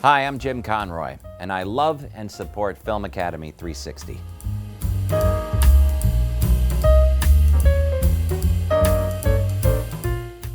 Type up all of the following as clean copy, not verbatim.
Hi, I'm Jim Conroy, and I love and support Film Academy 360.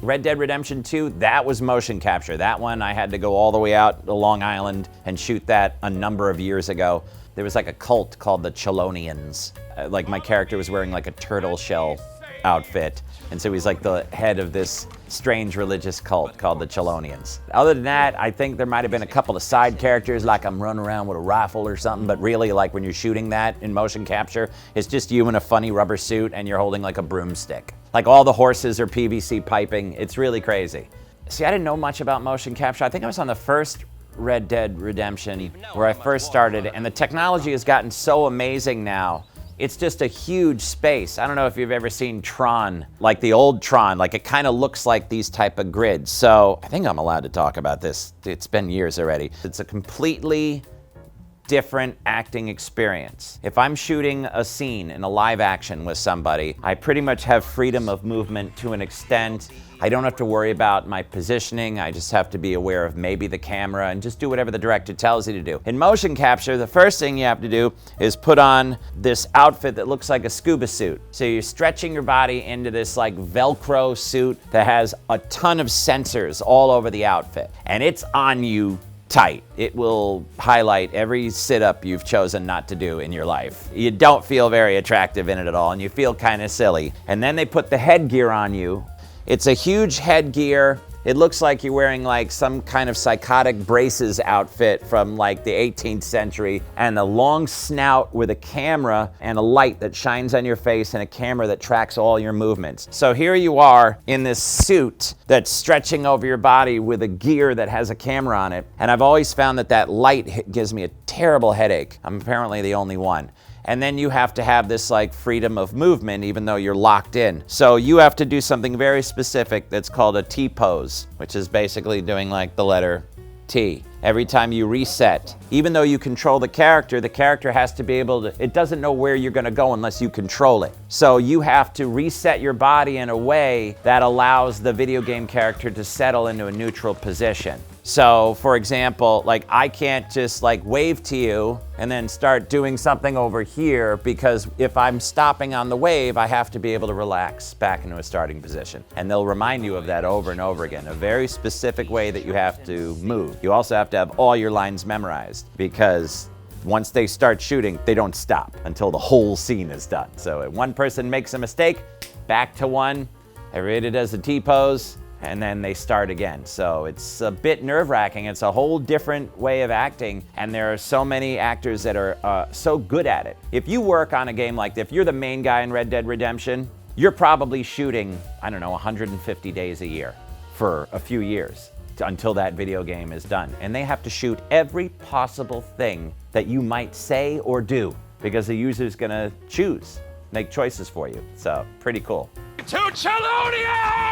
Red Dead Redemption 2, that was motion capture. That one, I had to go all the way out to Long Island and shoot that a number of years ago. There was like a cult called the Chelonians. Like my character was wearing like a turtle shell outfit. And so he's like the head of this strange religious cult called the Chelonians. Other than that, I think there might have been a couple of side characters, like I'm running around with a rifle or something, but really like when you're shooting that in motion capture, it's just you in a funny rubber suit and you're holding like a broomstick. Like all the horses are PVC piping. It's really crazy. See, I didn't know much about motion capture. I think I was on the first Red Dead Redemption where I first started, and the technology has gotten so amazing now. It's just a huge space. I don't know if you've ever seen Tron, like the old Tron, like it kind of looks like these type of grids. So I think I'm allowed to talk about this. It's been years already. It's a completely different acting experience. If I'm shooting a scene in a live action with somebody, I pretty much have freedom of movement to an extent. I don't have to worry about my positioning. I just have to be aware of maybe the camera and just do whatever the director tells you to do. In motion capture, the first thing you have to do is put on this outfit that looks like a scuba suit. So you're stretching your body into this like Velcro suit that has a ton of sensors all over the outfit. And it's on you tight. It will highlight every sit-up you've chosen not to do in your life. You don't feel very attractive in it at all, and you feel kind of silly. And then they put the headgear on you. It's a huge headgear. It looks like you're wearing like some kind of psychotic braces outfit from like the 18th century, and a long snout with a camera and a light that shines on your face and a camera that tracks all your movements. So here you are in this suit that's stretching over your body with a gear that has a camera on it. And I've always found that that light gives me a terrible headache. I'm apparently the only one. And then you have to have this like freedom of movement even though you're locked in. So you have to do something very specific that's called a T-pose, which is basically doing like the letter T. Every time you reset, even though you control the character has to be able to, it doesn't know where you're gonna go unless you control it. So you have to reset your body in a way that allows the video game character to settle into a neutral position. So for example, like I can't just like wave to you and then start doing something over here, because if I'm stopping on the wave, I have to be able to relax back into a starting position. And they'll remind you of that over and over again, a very specific way that you have to move. You also have to have all your lines memorized, because once they start shooting, they don't stop until the whole scene is done. So if one person makes a mistake, back to one, everybody does a T-pose, and then they start again. So it's a bit nerve-wracking. It's a whole different way of acting, and there are so many actors that are so good at it. If you work on a game like this, if you're the main guy in Red Dead Redemption, you're probably shooting, I don't know, 150 days a year for a few years until that video game is done. And they have to shoot every possible thing that you might say or do, because the user's gonna make choices for you. So pretty cool. To Chelonia!